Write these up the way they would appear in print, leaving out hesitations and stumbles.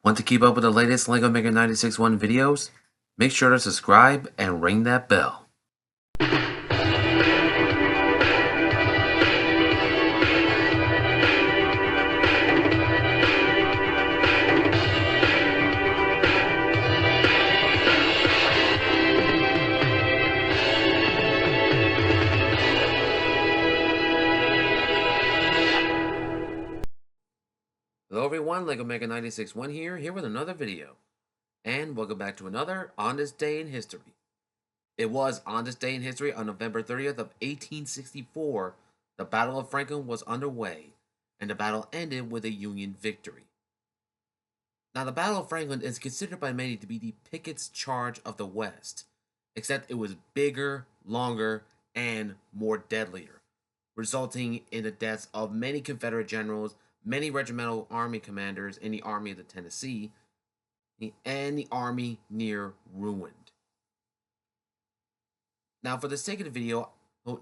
Want to keep up with the latest LEGO Mega 96.1 videos? Make sure to subscribe and ring that bell. Hello everyone, LEGO Mega 96.1 here with another video. And welcome back to another On This Day in History. It was on this day in history on November 30th of 1864, the Battle of Franklin was underway, and the battle ended with a Union victory. Now the Battle of Franklin is considered by many to be the Pickett's Charge of the West, except it was bigger, longer, and more deadlier, resulting in the deaths of many Confederate generals, many regimental army commanders in the Army of the Tennessee, and the army near ruined. Now, for the sake of the video,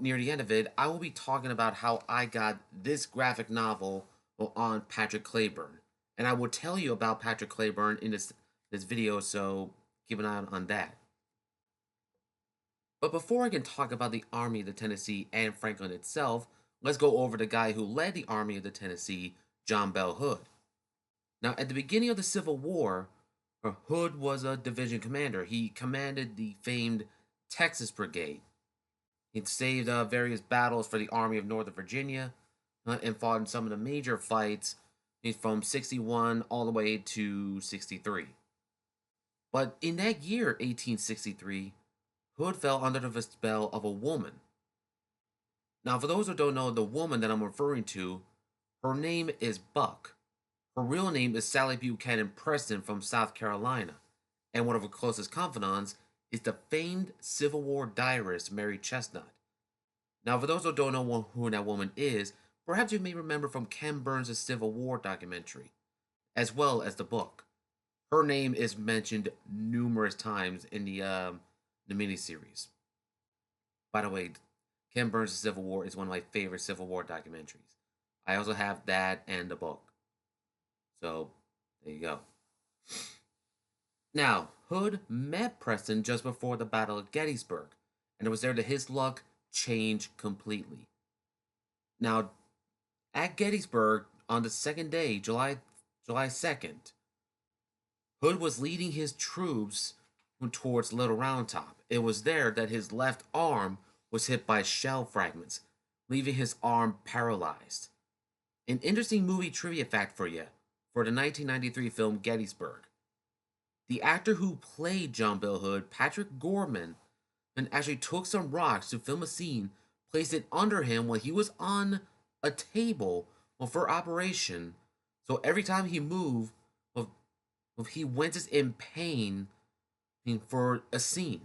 near the end of it, I will be talking about how I got this graphic novel on Patrick Clayburn. And I will tell you about Patrick Clayburn in this video, so keep an eye on that. But before I can talk about the Army of the Tennessee and Franklin itself, let's go over the guy who led the Army of the Tennessee, John Bell Hood. Now, at the beginning of the Civil War, Hood was a division commander. He commanded the famed Texas Brigade. He'd saved various battles for the Army of Northern Virginia and fought in some of the major fights from 61 all the way to 63. But in that year, 1863, Hood fell under the spell of a woman. Now, for those who don't know, the woman that I'm referring to, her name is Buck. Her real name is Sally Buchanan Preston from South Carolina, and one of her closest confidants is the famed Civil War diarist Mary Chestnut. Now, for those who don't know who that woman is, perhaps you may remember from Ken Burns' Civil War documentary, as well as the book. Her name is mentioned numerous times in the miniseries. By the way, Ken Burns' Civil War is one of my favorite Civil War documentaries. I also have that and the book. So, there you go. Now, Hood met Preston just before the Battle of Gettysburg, and it was there that his luck changed completely. Now, at Gettysburg, on the second day, July 2nd, Hood was leading his troops towards Little Round Top. It was there that his left arm was hit by shell fragments, leaving his arm paralyzed. An interesting movie trivia fact for you, for the 1993 film Gettysburg. The actor who played John Bell Hood, Patrick Gorman, actually took some rocks to film a scene, placed it under him when he was on a table for operation. So every time he moved, he went in pain for a scene.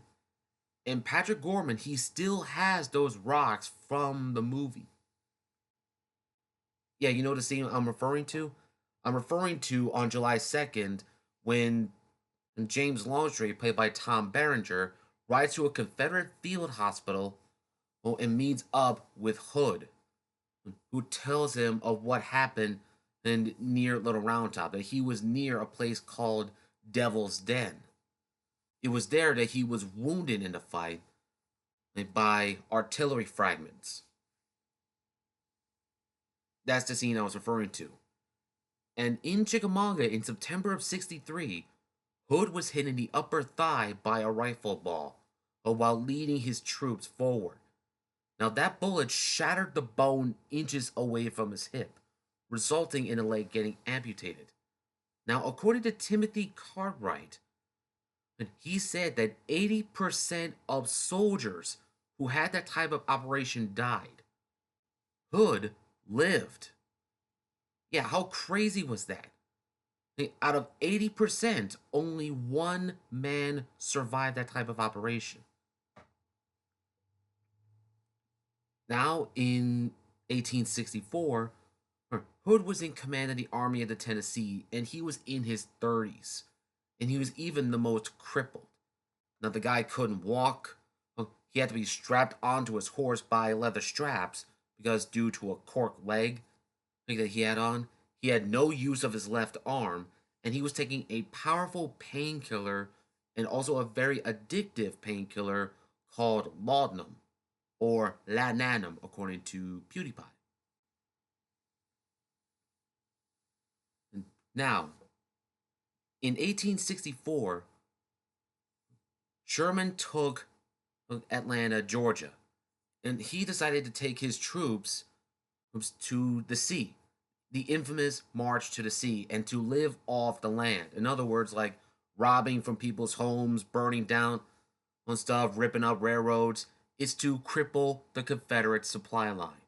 And Patrick Gorman, he still has those rocks from the movie. Yeah, you know the scene I'm referring to? I'm referring to on July 2nd when James Longstreet, played by Tom Berenger, rides to a Confederate field hospital and meets up with Hood, who tells him of what happened near Little Round Top, that he was near a place called Devil's Den. It was there that he was wounded in the fight by artillery fragments. That's the scene I was referring to. And in Chickamauga in September of 63, Hood was hit in the upper thigh by a rifle ball while leading his troops forward. Now that bullet shattered the bone inches away from his hip, resulting in the leg getting amputated. Now, according to Timothy Cartwright, he said that 80% of soldiers who had that type of operation died. Hood lived. Yeah, how crazy was that? Out of 80%, only one man survived that type of operation. Now, in 1864, Hood was in command of the Army of the Tennessee, and he was in his 30s, and he was even the most crippled. Now, the guy couldn't walk. He had to be strapped onto his horse by leather straps, because due to a cork leg that he had on, he had no use of his left arm, and he was taking a powerful painkiller and also a very addictive painkiller called laudanum or laudanum, according to PewDiePie. Now, in 1864, Sherman took Atlanta, Georgia, and he decided to take his troops to the sea, the infamous March to the Sea, and to live off the land. In other words, like robbing from people's homes, burning down on stuff, ripping up railroads. It's to cripple the Confederate supply line.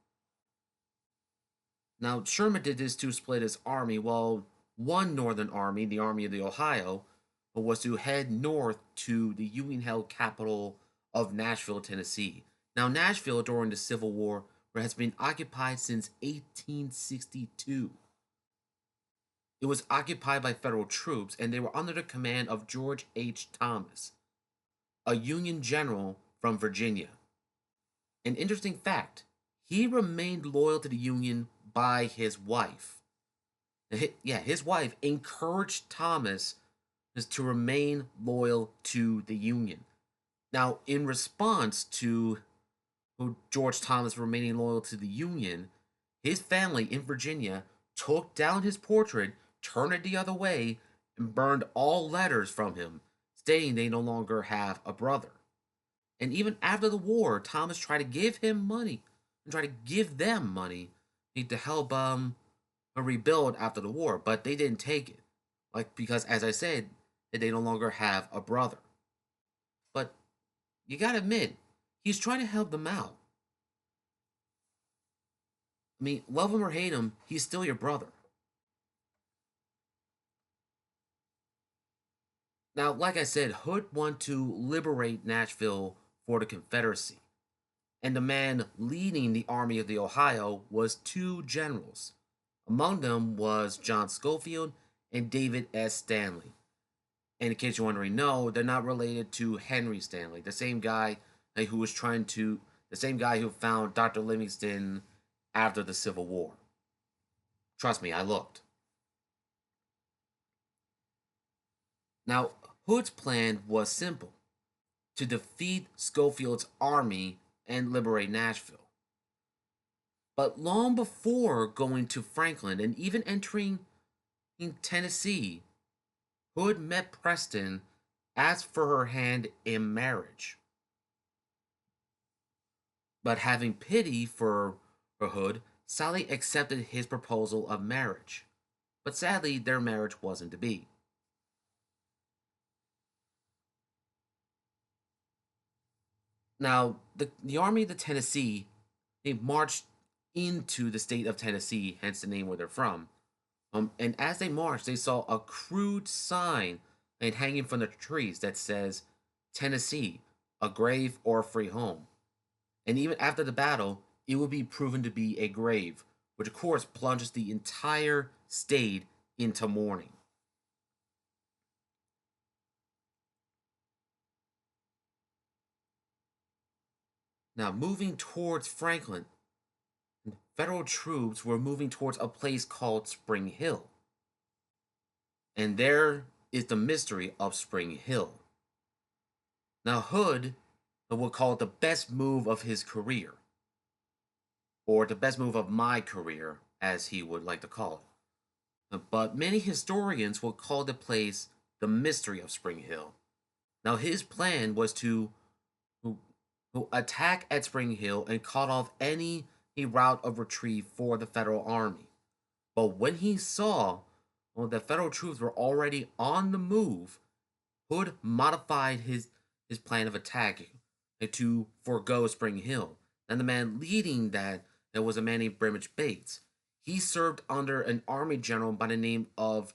Now, Sherman did this to split his army, while one Northern army, the Army of the Ohio, was to head north to the Union held capital of Nashville, Tennessee. Now, Nashville during the Civil War has been occupied since 1862. It was occupied by federal troops, and they were under the command of George H. Thomas, a Union general from Virginia. An interesting fact, he remained loyal to the Union by his wife. His wife encouraged Thomas to remain loyal to the Union. Now, in response to George Thomas remaining loyal to the Union, his family in Virginia took down his portrait, turned it the other way, and burned all letters from him, stating they no longer have a brother. And even after the war, Thomas tried to give him money and try to give them money to help rebuild after the war, but they didn't take it. Like, because as I said, they no longer have a brother. But you gotta admit, he's trying to help them out. I mean, love him or hate him, he's still your brother. Now, like I said, Hood wanted to liberate Nashville for the Confederacy, and the man leading the Army of the Ohio was two generals. Among them was John Schofield and David S. Stanley. And in case you're wondering, no, they're not related to Henry Stanley, the same guy the same guy who found Dr. Livingston after the Civil War. Trust me, I looked. Now, Hood's plan was simple: to defeat Schofield's army and liberate Nashville. But long before going to Franklin and even entering in Tennessee, Hood met Preston, asked for her hand in marriage. But having pity for Hood, Sally accepted his proposal of marriage. But sadly, their marriage wasn't to be. Now, the Army of the Tennessee, they marched into the state of Tennessee, hence the name where they're from. And as they marched, they saw a crude sign hanging from the trees that says, Tennessee, a grave or a free home. And even after the battle, it would be proven to be a grave, which of course plunges the entire state into mourning. Now, moving towards Franklin, federal troops were moving towards a place called Spring Hill. And there is the mystery of Spring Hill. Now, Hood would call it the best move of his career, or the best move of my career, as he would like to call it. But many historians will call the place the mystery of Spring Hill. Now, his plan was to attack at Spring Hill and cut off any route of retreat for the federal army. But when he saw the federal troops were already on the move, Hood modified his plan of attack to forego Spring Hill. And the man leading that was a man named Brimage Bates. He served under an army general by the name of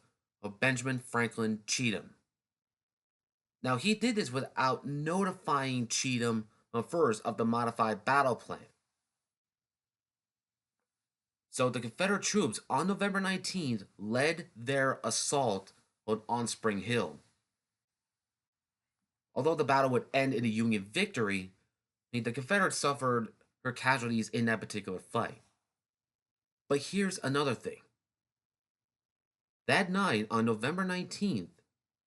Benjamin Franklin Cheatham. Now, he did this without notifying Cheatham first of the modified battle plan. So the Confederate troops on November 19th led their assault on Spring Hill. Although the battle would end in a Union victory, the Confederates suffered their casualties in that particular fight. But here's another thing. That night, on November 19th,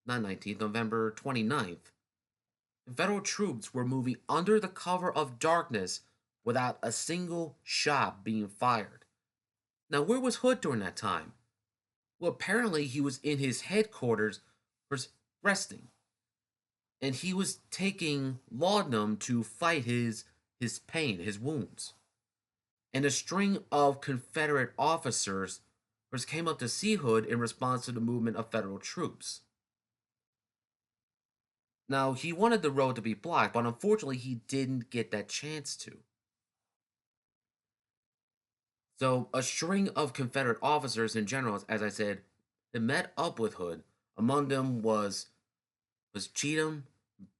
not 19th, November 29th, Federal troops were moving under the cover of darkness without a single shot being fired. Now, where was Hood during that time? Well, apparently he was in his headquarters resting, and he was taking laudanum to fight his pain, his wounds. And a string of Confederate officers came up to see Hood in response to the movement of Federal troops. Now, he wanted the road to be blocked, but unfortunately, he didn't get that chance to. So, a string of Confederate officers and generals, as I said, they met up with Hood. Among them was Cheatham,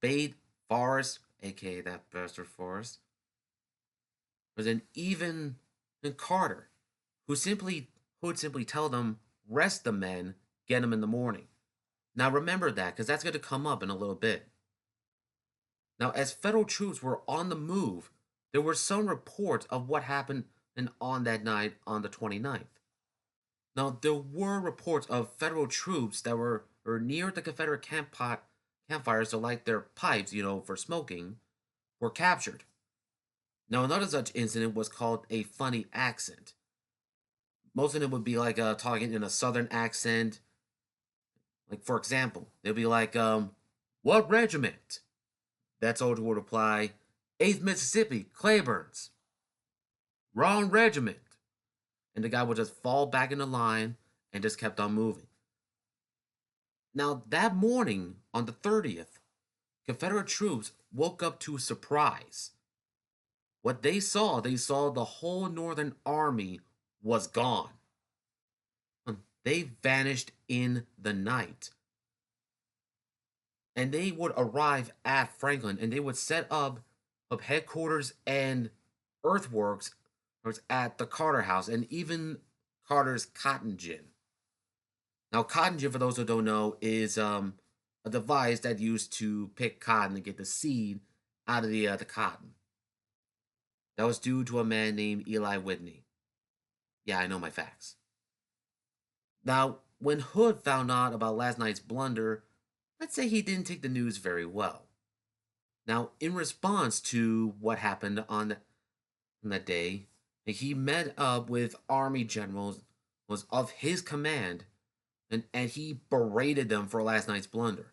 Bate, Forrest, aka that bastard Forrest, was an even and Carter, who would simply tell them, rest the men, get them in the morning. Now remember that, because that's going to come up in a little bit. Now, as Federal troops were on the move, there were some reports of what happened on that night on the 29th. Now, there were reports of Federal troops that were near the Confederate campfires to light their pipes, for smoking, were captured. Now, another such incident was called a funny accent. Most of them would be like talking in a southern accent. Like, for example, they'll be like, what regiment? That soldier would reply, 8th Mississippi, Claiborne's. Wrong regiment. And the guy would just fall back in the line and just kept on moving. Now, that morning, on the 30th, Confederate troops woke up to a surprise. What they saw the whole Northern Army was gone. They vanished in the night. And they would arrive at Franklin, and they would set up headquarters and earthworks at the Carter House, and even Carter's cotton gin. Now, cotton gin, for those who don't know, is a device that used to pick cotton and get the seed out of the cotton. That was due to a man named Eli Whitney. Yeah, I know my facts. Now, when Hood found out about last night's blunder, let's say he didn't take the news very well. Now, in response to what happened on that day, he met up with Army generals was of his command, and he berated them for last night's blunder.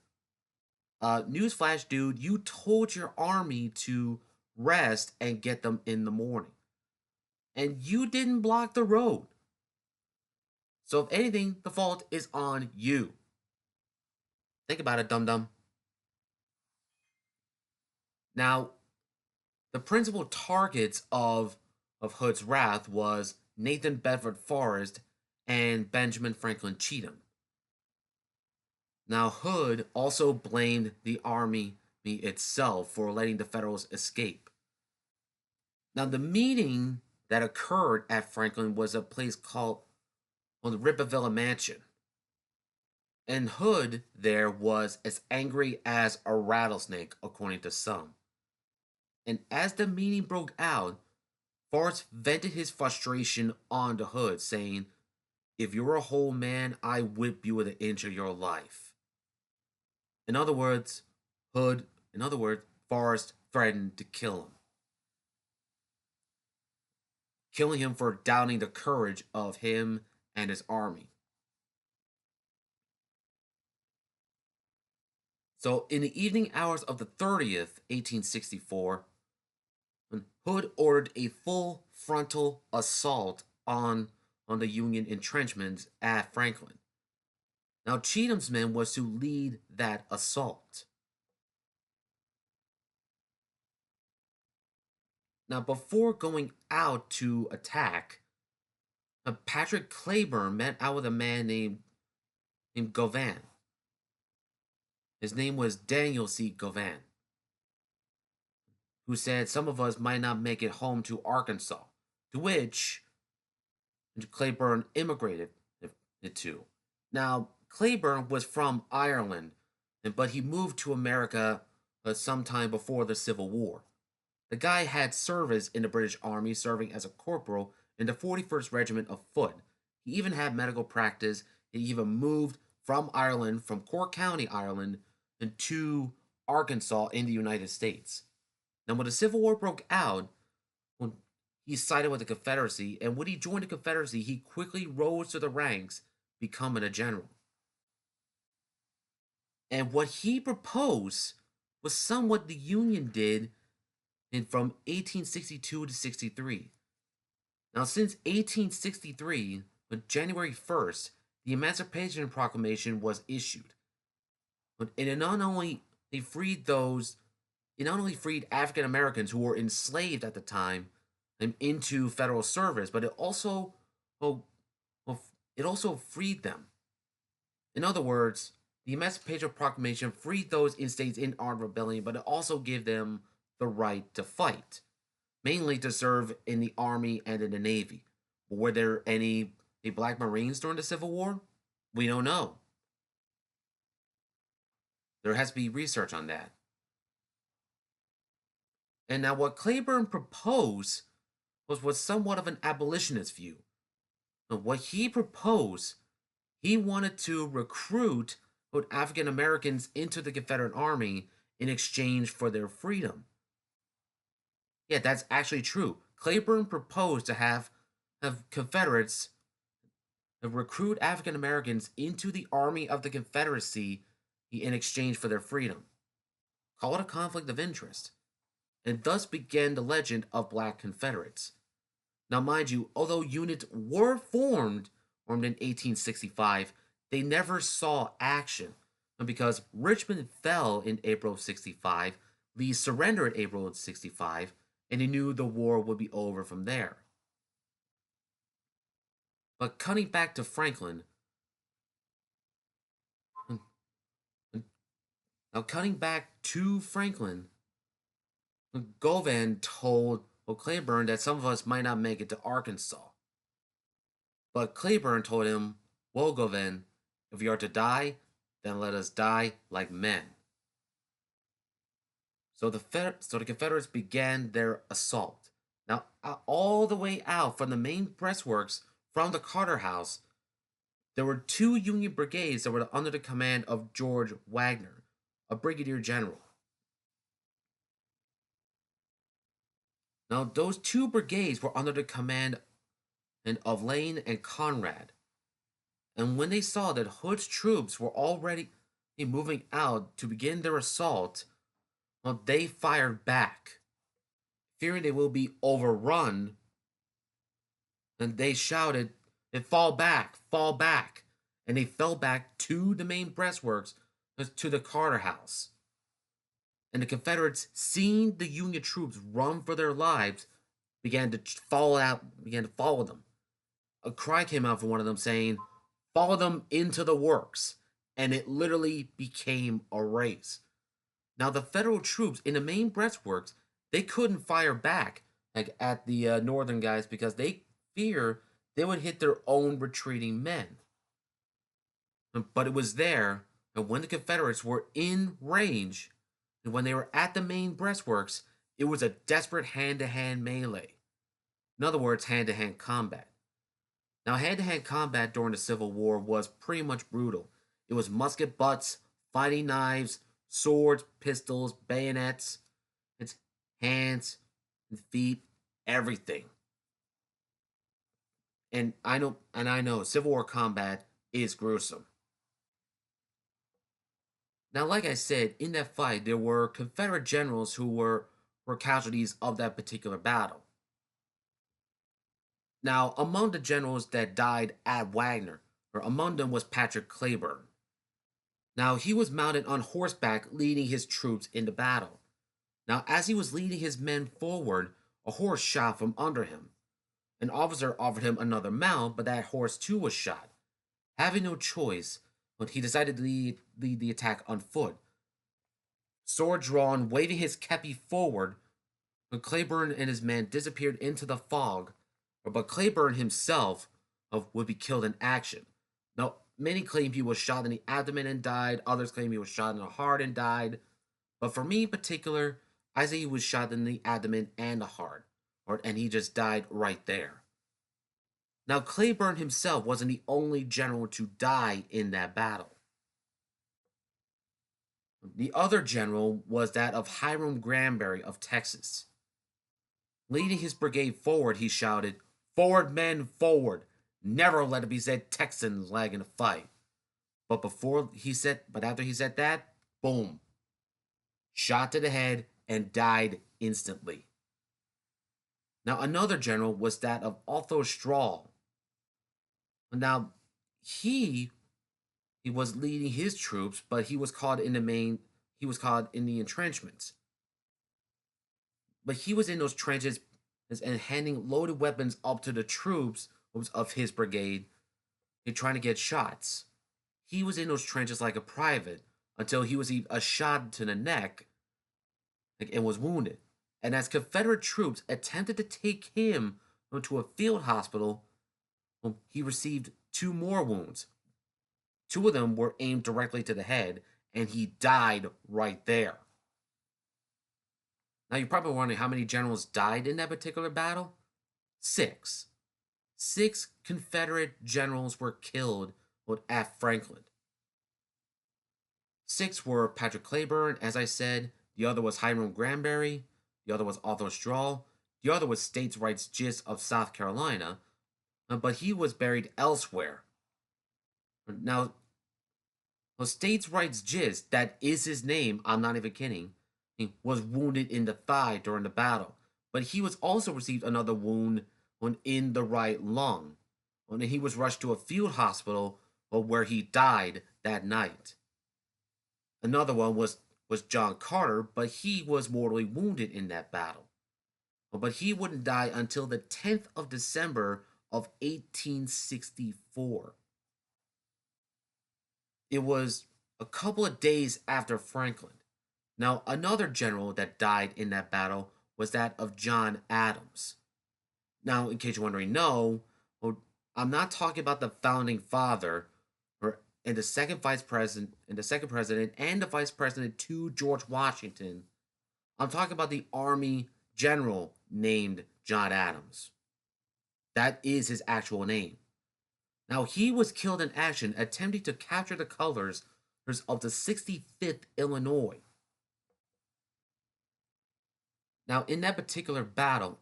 Newsflash, dude, you told your army to rest and get them in the morning. And you didn't block the road. So if anything, the fault is on you. Think about it, dum-dum. Now, the principal targets of Hood's wrath was Nathan Bedford Forrest and Benjamin Franklin Cheatham. Now, Hood also blamed the Army itself for letting the Federals escape. Now, the meeting that occurred at Franklin was a place called the Rippavilla Mansion. And Hood there was as angry as a rattlesnake, according to some. And as the meeting broke out, Forrest vented his frustration onto Hood, saying, if you're a whole man, I whip you with an inch of your life. In other words, Forrest threatened to kill him. Killing him for doubting the courage of him and his army. So, in the evening hours of the 30th, 1864, Hood ordered a full frontal assault on the Union entrenchments at Franklin. Now, Cheatham's men was to lead that assault. Now, before going out to attack, Patrick Claiborne met out with a man named Govan. His name was Daniel C. Govan, who said some of us might not make it home to Arkansas, to which Claiborne immigrated to. Now, Claiborne was from Ireland, but he moved to America sometime before the Civil War. The guy had service in the British Army, serving as a corporal in the 41st Regiment of Foot. He even had medical practice. He even moved from Ireland, from Cork County, Ireland, to Arkansas in the United States. Now, when the Civil War broke out, when he sided with the Confederacy, and when he joined the Confederacy, he quickly rose to the ranks, becoming a general. And what he proposed was somewhat the Union did from 1862 to 63. Now, since 1863, on January 1st, the Emancipation Proclamation was issued. And it not only freed African Americans who were enslaved at the time into federal service, but well, it also freed them. In other words, the Emancipation Proclamation freed those in states in armed rebellion, but it also gave them the right to fight, mainly to serve in the Army and in the Navy. Were there any Black Marines during the Civil War? We don't know. There has to be research on that. And now, what Claiborne proposed was somewhat of an abolitionist view. Now, what he proposed, he wanted to recruit African Americans into the Confederate Army in exchange for their freedom. Yeah, that's actually true. Claiborne proposed to have Confederates recruit African Americans into the Army of the Confederacy in exchange for their freedom. Call it a conflict of interest. And thus began the legend of Black Confederates. Now, mind you, although units were formed in 1865, they never saw action. And because Richmond fell in April of 65, Lee surrendered in April of 65, and he knew the war would be over from there. But cutting back to Franklin, Govan told Claiborne that some of us might not make it to Arkansas. But Claiborne told him, well, Govan, if we are to die, then let us die like men. So the Confederates began their assault. Now, all the way out from the main breastworks from the Carter House, there were two Union brigades that were under the command of George Wagner, a brigadier general. Now, those two brigades were under the command of Lane and Conrad. And when they saw that Hood's troops were already moving out to begin their assault, well, they fired back. Fearing they will be overrun, and they shouted, fall back, fall back. And they fell back to the main breastworks, to the Carter House. And the Confederates, seeing the Union troops run for their lives, began to follow them. A cry came out from one of them saying, follow them into the works. And it literally became a race. Now, the Federal troops in the main breastworks, they couldn't fire back at the Northern guys because they fear they would hit their own retreating men. But it was there, and when the Confederates were in range, and when they were at the main breastworks, it was a desperate hand-to-hand melee. In other words, hand-to-hand combat. Now, hand-to-hand combat during the Civil War was pretty much brutal. It was musket butts, fighting knives, swords, pistols, bayonets, its hands and feet, everything. And I know Civil War combat is gruesome. Now, like I said, in that fight, there were Confederate generals who were casualties of that particular battle. Now, among the generals that died at Wagner, or among them was Patrick Claiborne. Now, he was mounted on horseback leading his troops into battle. Now, as he was leading his men forward, a horse shot from under him. An officer offered him another mount, but that horse too was shot. Having no choice, but he decided to lead the attack on foot. Sword drawn, waving his kepi forward, when Claiborne and his men disappeared into the fog, but Claiborne himself would be killed in action. Now, many claim he was shot in the abdomen and died, others claim he was shot in the heart and died, but for me in particular, I say he was shot in the abdomen and the heart, and he just died right there. Now, Claiborne himself wasn't the only general to die in that battle. The other general was that of Hiram Granberry of Texas. Leading his brigade forward, he shouted, "Forward, men, forward! Never let it be said Texans lag in a fight." But after he said that, boom, shot to the head and died instantly. Now, another general was that of Arthur Strahl. Now, he he was leading his troops, but he was caught in the entrenchments. But he was in those trenches and handing loaded weapons up to the troops of his brigade and trying to get shots. He was in those trenches like a private until he was a shot to the neck and was wounded. And as Confederate troops attempted to take him to a field hospital, he received two more wounds. Two of them were aimed directly to the head, and he died right there. Now, you're probably wondering how many generals died in that particular battle? Six. Six Confederate generals were killed at Franklin. Six were Patrick Claiborne, as I said. The other was Hiram Granberry. The other was Arthur Strahl. The other was States Rights Gist of South Carolina, but he was buried elsewhere. Now, States Rights Gist, that is his name, I'm not even kidding, he was wounded in the thigh during the battle, but he was also received another wound in the right lung. And he was rushed to a field hospital where he died that night. Another one was John Carter, but he was mortally wounded in that battle. But he wouldn't die until the 10th of December of 1864. It was a couple of days after Franklin. Now, another general that died in that battle was that of John Adams. Now, in case you're wondering, no, I'm not talking about the founding father and the second president, and the vice president to George Washington. I'm talking about the Army general named John Adams. That is his actual name. Now, he was killed in action attempting to capture the colors of the 65th Illinois. Now, in that particular battle,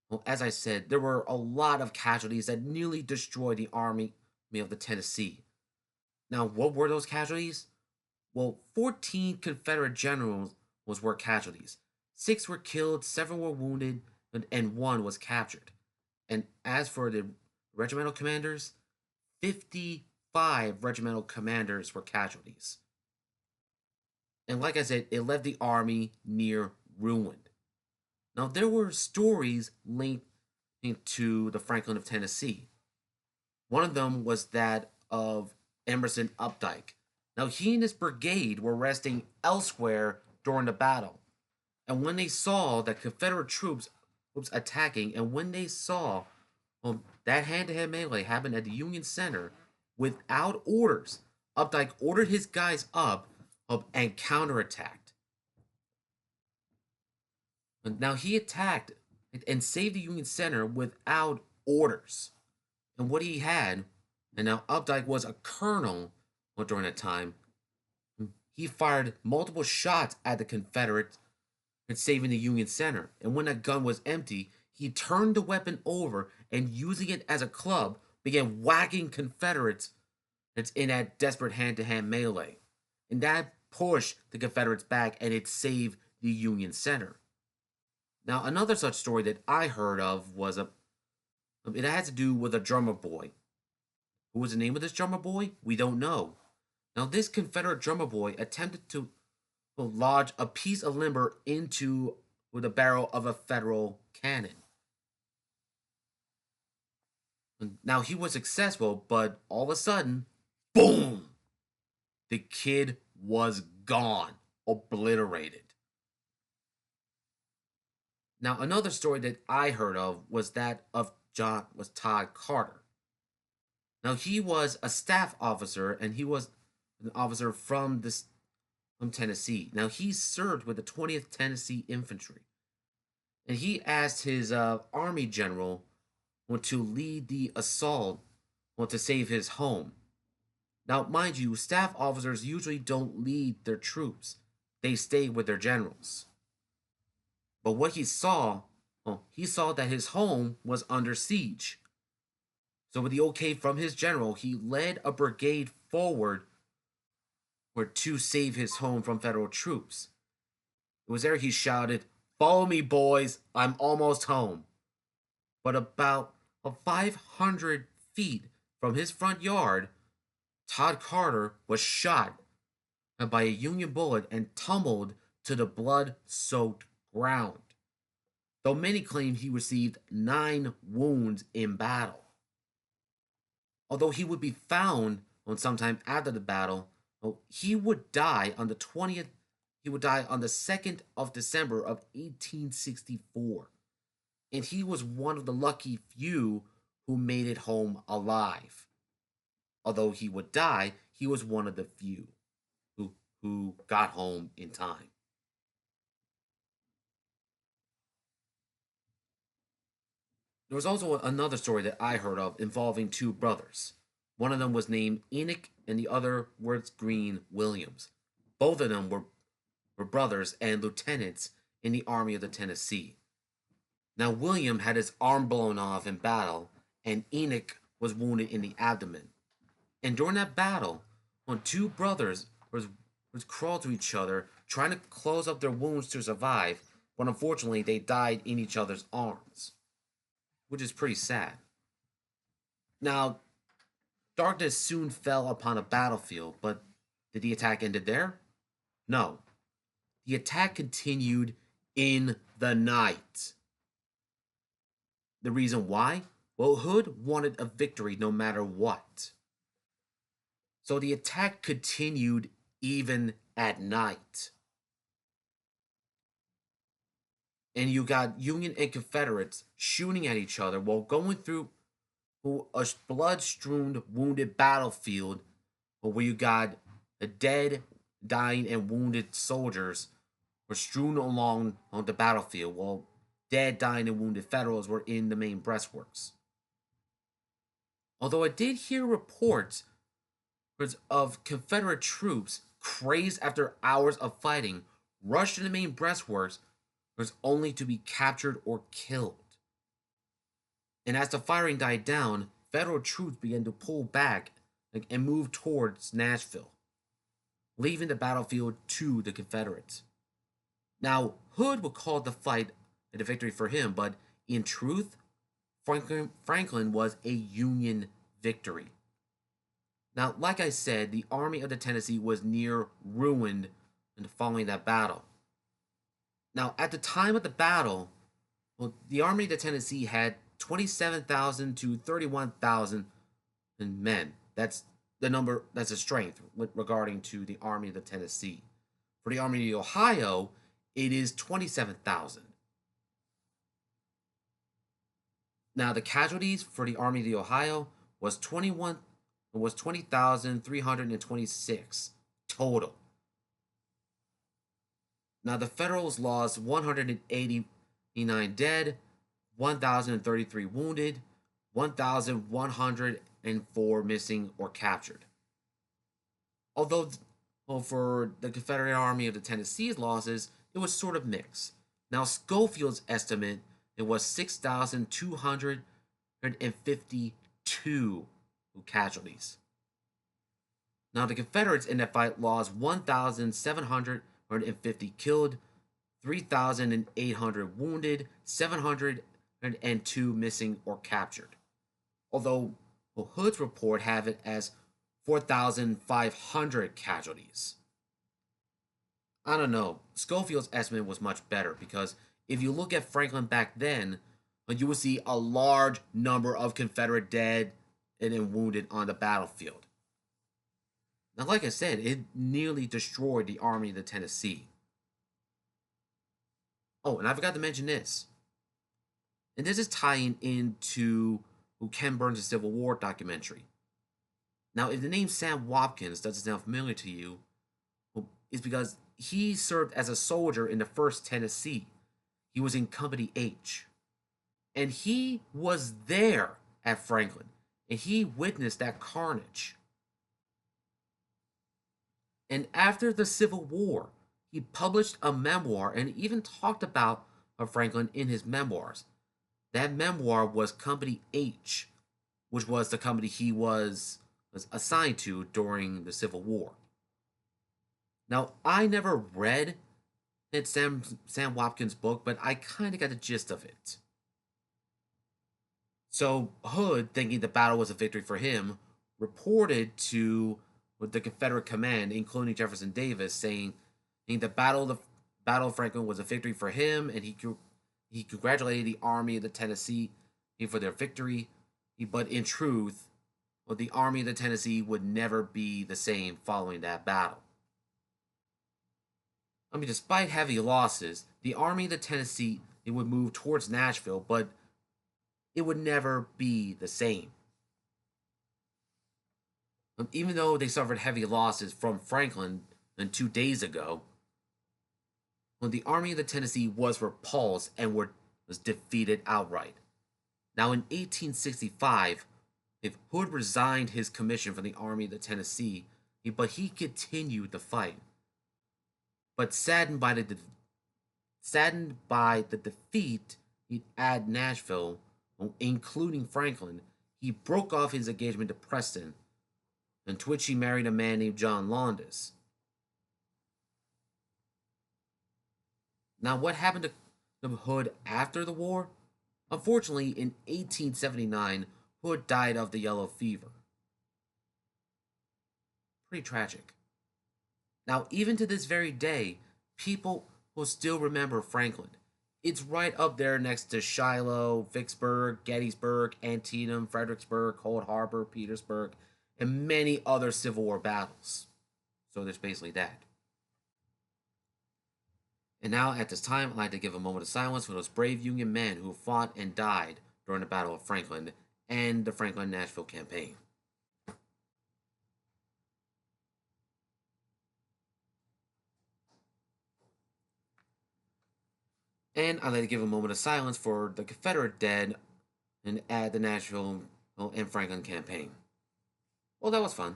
well, as I said, there were a lot of casualties that nearly destroyed the Army of the Tennessee. Now, what were those casualties? Well, 14 Confederate generals were casualties. 6 were killed, 7 were wounded, and 1 was captured. And as for the regimental commanders, 55 regimental commanders were casualties. And like I said, it left the Army near ruined. Now, there were stories linked to the Franklin of Tennessee. One of them was that of Emerson Updike. Now, he and his brigade were resting elsewhere during the battle. And when they saw that Confederate troops attacking, and when they saw that hand-to-hand melee happen at the Union Center without orders, Updike ordered his guys up and counterattacked. Now, he attacked and saved the Union Center without orders. And what he had, and now Updike was a colonel during that time, he fired multiple shots at the Confederates and saving the Union Center. And when that gun was empty, he turned the weapon over and using it as a club began whacking Confederates in that desperate hand-to-hand melee. And that pushed the Confederates back and it saved the Union Center. Now, another such story that I heard of was it had to do with a drummer boy. Who was the name of this drummer boy? We don't know. Now, this Confederate drummer boy attempted to lodge a piece of lumber into the barrel of a Federal cannon. Now, he was successful, but all of a sudden, boom! The kid was gone, obliterated. Now, another story that I heard of was that of Todd Carter. Now, he was a staff officer, and he was an officer from Tennessee. Now, he served with the 20th Tennessee Infantry. And he asked his Army general to lead the assault to save his home. Now, mind you, staff officers usually don't lead their troops, they stay with their generals. But what he saw that his home was under siege. So, with the okay from his general, he led a brigade forward to save his home from federal troops. It was there he shouted, "Follow me, boys, I'm almost home." But about 500 feet from his front yard, Todd Carter was shot by a Union bullet and tumbled to the blood soaked ground, though many claim he received 9 wounds in battle. Although he would be found on sometime after the battle, he would die on the 20th. He would die on the 2nd of December of 1864, and he was one of the lucky few who made it home alive. Although he would die, he was one of the few who got home in time. There was also another story that I heard of involving 2 brothers. One of them was named Enoch, and the other was Green Williams. Both of them were brothers and lieutenants in the Army of the Tennessee. Now, William had his arm blown off in battle, and Enoch was wounded in the abdomen. And during that battle, when 2 brothers was crawled to each other, trying to close up their wounds to survive, but unfortunately they died in each other's arms, which is pretty sad. Now, darkness soon fell upon the battlefield, but did the attack end there? No. The attack continued in the night. The reason why? Well, Hood wanted a victory no matter what. So the attack continued even at night. And you got Union and Confederates shooting at each other while going through a blood-strewn, wounded battlefield where you got the dead, dying, and wounded soldiers were strewn along on the battlefield while dead, dying, and wounded Federals were in the main breastworks. Although I did hear reports of Confederate troops, crazed after hours of fighting, rushed to the main breastworks only to be captured or killed. And as the firing died down, Federal troops began to pull back and move towards Nashville, leaving the battlefield to the Confederates. Now, Hood would call the fight a victory for him, but in truth, Franklin was a Union victory. Now, like I said, the Army of the Tennessee was near ruined following that battle. Now, at the time of the battle, the Army of the Tennessee had 27,000 to 31,000 men. That's the number, that's a strength regarding to the Army of the Tennessee. For the Army of the Ohio, it is 27,000. Now, the casualties for the Army of the Ohio was 20,326 total. Now, the Federals lost 189 dead, 1,033 wounded, 1,104 missing or captured. Although, for the Confederate Army of the Tennessee's losses, it was sort of mixed. Now, Schofield's estimate, it was 6,252 casualties. Now, the Confederates in that fight lost 1,750 killed, 3,800 wounded, 702 missing or captured. Although Hood's report have it as 4,500 casualties. I don't know. Schofield's estimate was much better because if you look at Franklin back then, you will see a large number of Confederate dead and wounded on the battlefield. Now, like I said, it nearly destroyed the Army of the Tennessee. Oh, and I forgot to mention this. And this is tying into Ken Burns' Civil War documentary. Now, if the name Sam Watkins doesn't sound familiar to you, it's because he served as a soldier in the 1st Tennessee. He was in Company H. And he was there at Franklin, and he witnessed that carnage. And after the Civil War, he published a memoir and even talked about Franklin in his memoirs. That memoir was Company H, which was the company he was assigned to during the Civil War. Now, I never read Sam Watkins' book, but I kind of got the gist of it. So Hood, thinking the battle was a victory for him, reported to the Confederate command, including Jefferson Davis, saying the Battle of Franklin was a victory for him, and he congratulated the Army of the Tennessee for their victory. But in truth, the Army of the Tennessee would never be the same following that battle. I mean, despite heavy losses, the Army of the Tennessee it would move towards Nashville, but it would never be the same. Even though they suffered heavy losses from Franklin 2 days ago, when the Army of the Tennessee was repulsed and was defeated outright. Now, in 1865, if Hood resigned his commission from the Army of the Tennessee, but he continued the fight. But saddened by the defeat at Nashville, including Franklin, he broke off his engagement to Preston, and to which he married a man named John Launders. Now, what happened to Hood after the war? Unfortunately, in 1879, Hood died of the yellow fever. Pretty tragic. Now, even to this very day, people will still remember Franklin. It's right up there next to Shiloh, Vicksburg, Gettysburg, Antietam, Fredericksburg, Cold Harbor, Petersburg, and many other Civil War battles. So there's basically that. And now, at this time, I'd like to give a moment of silence for those brave Union men who fought and died during the Battle of Franklin and the Franklin-Nashville campaign. And I'd like to give a moment of silence for the Confederate dead and at the Nashville and Franklin campaign. Well, that was fun.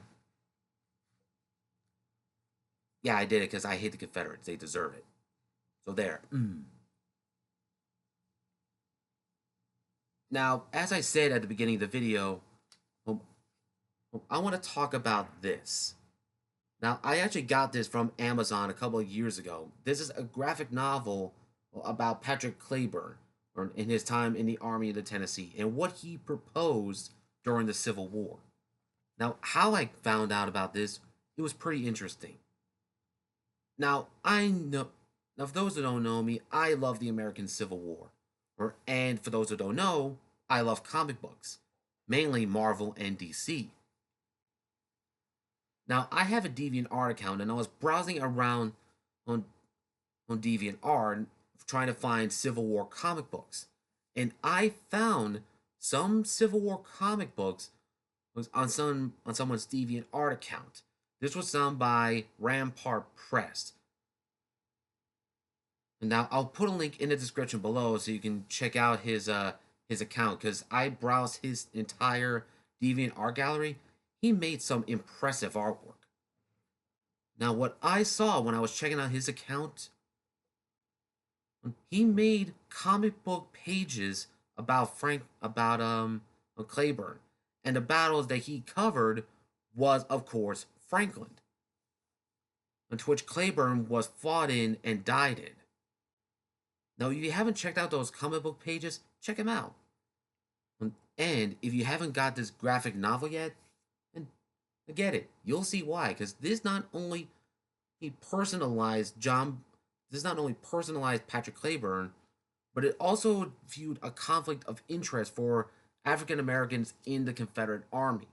Yeah, I did it because I hate the Confederates. They deserve it. So there. Now, as I said at the beginning of the video, I want to talk about this. Now, I actually got this from Amazon a couple of years ago. This is a graphic novel about Patrick Cleburne in his time in the Army of the Tennessee and what he proposed during the Civil War. Now, how I found out about this, it was pretty interesting. Now, for those who don't know me, I love the American Civil War. And for those who don't know, I love comic books, mainly Marvel and DC. Now, I have a DeviantArt account, and I was browsing around on DeviantArt trying to find Civil War comic books. And I found some Civil War comic books on someone's DeviantArt account. This was done by Rampart Press. And now I'll put a link in the description below so you can check out his account, because I browsed his entire DeviantArt gallery. He made some impressive artwork. Now, what I saw when I was checking out his account, he made comic book pages about Cleburne, and the battles that he covered was, of course, Franklin, into which Cleburne was fought in and died in. Now, if you haven't checked out those comic book pages, check them out. And if you haven't got this graphic novel yet, then get it. You'll see why, because this not only personalized Patrick Cleburne, but it also viewed a conflict of interest for African Americans in the Confederate Army.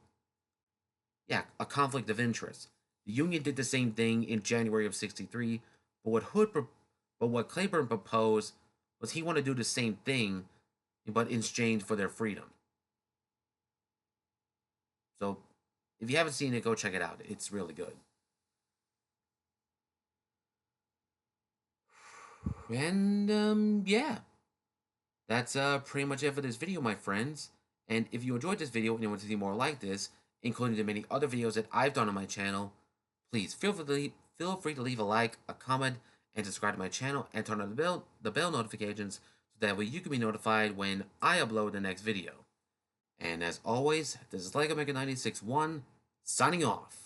Yeah, a conflict of interest. The Union did the same thing in January of '63, but what Cleburne proposed was he wanted to do the same thing, but in exchange for their freedom. So, if you haven't seen it, go check it out. It's really good. And, yeah. That's pretty much it for this video, my friends. And if you enjoyed this video and you want to see more like this, including the many other videos that I've done on my channel, please feel free to leave a like, a comment, and subscribe to my channel and turn on the bell notifications so that way you can be notified when I upload the next video. And as always, this is LegoMega961 signing off.